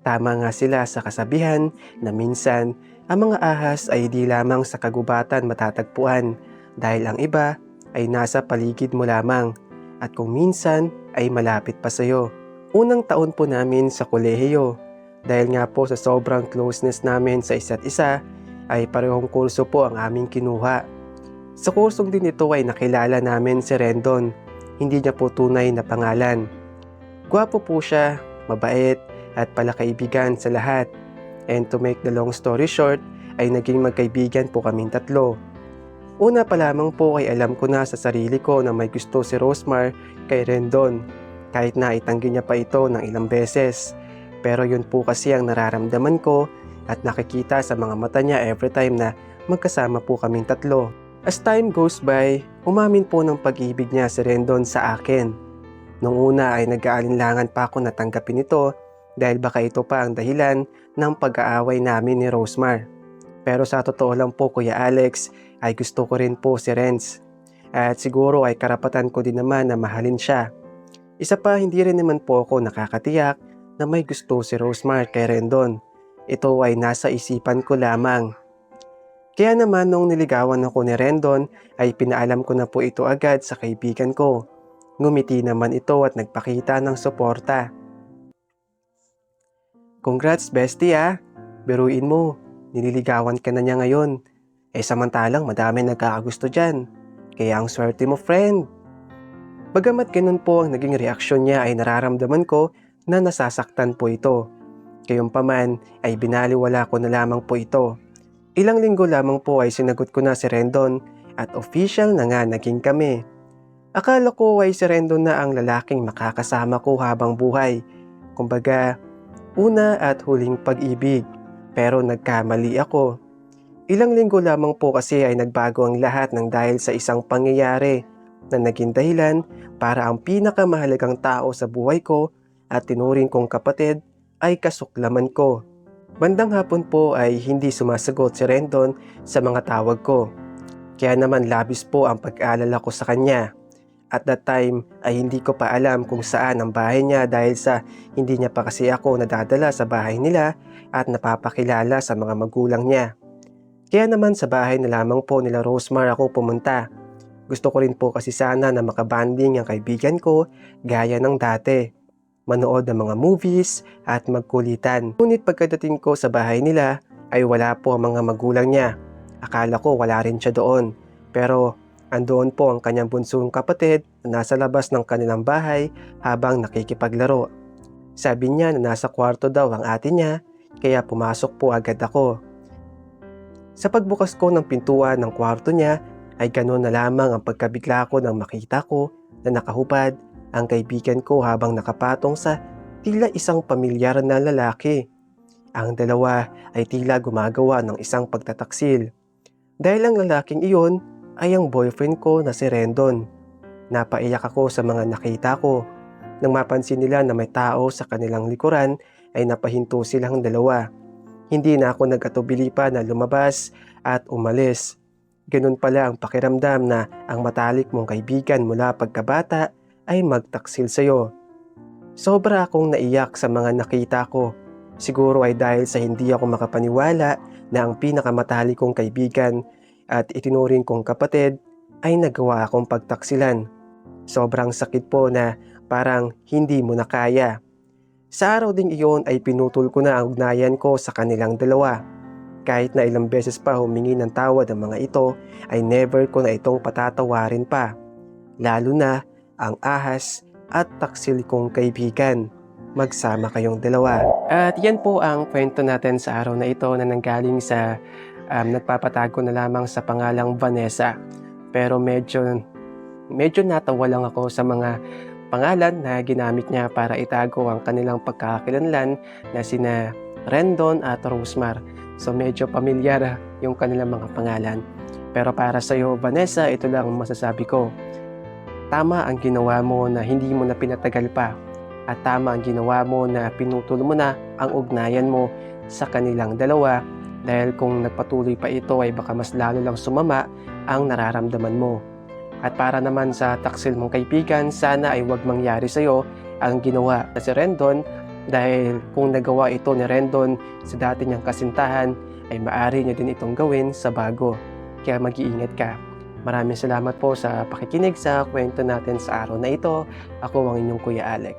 Tama nga sila sa kasabihan na minsan ang mga ahas ay di lamang sa kagubatan matatagpuan dahil ang iba ay nasa paligid mo lamang at kung minsan ay malapit pa sa'yo. Unang taon po namin sa kolehiyo dahil nga po sa sobrang closeness namin sa isa't isa ay parehong kurso po ang aming kinuha. Sa kursong din ito ay nakilala namin si Rendon, hindi niya po tunay na pangalan. Gwapo po siya, mabait at palakaibigan sa lahat. And to make the long story short, ay naging magkaibigan po kaming tatlo. Una pa lamang po ay alam ko na sa sarili ko na may gusto si Rosemar kay Rendon, kahit na itanggi niya pa ito ng ilang beses. Pero yun po kasi ang nararamdaman ko at nakikita sa mga mata niya every time na magkasama po kaming tatlo. As time goes by, umamin po ng pag-ibig niya si Rendon sa akin. Nung una ay nag-aalinlangan pa ako na tanggapin ito dahil baka ito pa ang dahilan ng pag-aaway namin ni Rosemar. Pero sa totoo lang po Kuya Alex ay gusto ko rin po si Renz. At siguro ay karapatan ko din naman na mahalin siya. Isa pa hindi rin naman po ako nakakatiyak na may gusto si Rosemar kay Rendon. Ito ay nasa isipan ko lamang. Kaya naman nung niligawan ako ni Rendon ay pinaalam ko na po ito agad sa kaibigan ko. Ngumiti naman ito at nagpakita ng suporta. Congrats bestie ah, biruin mo, nililigawan ka na niya ngayon. Samantalang madami nagkakagusto dyan, kaya ang swerte mo friend. Bagamat ganun po ang naging reaksyon niya ay nararamdaman ko na nasasaktan po ito. Gayunpaman ay binaliwala ko na lamang po ito. Ilang linggo lamang po ay sinagot ko na si Rendon at official na nga naging kami. Akala ko ay si Rendon na ang lalaking makakasama ko habang buhay. Kumbaga, una at huling pag-ibig. Pero nagkamali ako. Ilang linggo lamang po kasi ay nagbago ang lahat ng dahil sa isang pangyayari na naging dahilan para ang pinakamahalagang tao sa buhay ko at tinuring kong kapatid ay kasuklaman ko. Bandang hapon po ay hindi sumasagot si Rendon sa mga tawag ko. Kaya naman labis po ang pag-aalala ko sa kanya. At that time ay hindi ko pa alam kung saan ang bahay niya dahil sa hindi niya pa kasi ako nadadala sa bahay nila at napapakilala sa mga magulang niya. Kaya naman sa bahay na lamang po nila Rosemar ako pumunta. Gusto ko rin po kasi sana na makabanding ang kaibigan ko gaya ng dati. Manood ng mga movies at magkulitan. Ngunit pagkadating ko sa bahay nila ay wala po ang mga magulang niya. Akala ko wala rin siya doon. Pero andoon po ang kanyang bunsong kapatid na nasa labas ng kanilang bahay habang nakikipaglaro. Sabi niya na nasa kwarto daw ang ate niya, kaya pumasok po agad ako. Sa pagbukas ko ng pintuan ng kwarto niya, ay ganoon na lamang ang pagkabigla ko nang makita ko na nakahubad ang kaibigan ko habang nakapatong sa tila isang pamilyar na lalaki. Ang dalawa ay tila gumagawa ng isang pagtataksil. Dahil ang lalaking iyon ay ang boyfriend ko na si Rendon. Napaiyak ako sa mga nakita ko. Nang mapansin nila na may tao sa kanilang likuran ay napahinto silang dalawa. Hindi na ako nag-atubili pa na lumabas at umalis. Ganun pala ang pakiramdam na ang matalik mong kaibigan mula pagkabata ay magtaksil sa'yo. Sobra akong naiyak sa mga nakita ko. Siguro ay dahil sa hindi ako makapaniwala na ang pinakamatalik kong kaibigan at itinuring kong kapatid ay nagawa akong pagtaksilan. Sobrang sakit po na parang hindi mo na kaya. Sa araw ding iyon ay pinutol ko na ang ugnayan ko sa kanilang dalawa. Kahit na ilang beses pa humingi ng tawad ang mga ito ay never ko na itong patatawarin pa. Lalo na ang ahas at taksil kong kaibigan. Magsama kayong dalawa. At yan po ang kwento natin sa araw na ito na nanggaling sa nagpapatago na lamang sa pangalang Vanessa. Pero medyo natawa lang ako sa mga pangalan na ginamit niya para itago ang kanilang pagkakakilanlan na sina Rendon at Rosemar. So medyo pamilyar yung kanilang mga pangalan. Pero para sa iyo Vanessa, ito lang masasabi ko. Tama ang ginawa mo na hindi mo na pinatagal pa. At tama ang ginawa mo na pinutol mo na ang ugnayan mo sa kanilang dalawa. Dahil kung nagpatuloy pa ito ay baka mas lalo lang sumama ang nararamdaman mo. At para naman sa taksil mong kaibigan, sana ay huwag mangyari sa iyo ang ginawa na si Rendon Dahil kung nagawa ito ni Rendon sa dati niyang kasintahan, ay maaari niya din itong gawin sa bago. Kaya mag-iingat ka. Maraming salamat po sa pakikinig sa kwento natin sa araw na ito. Ako ang inyong Kuya Alex.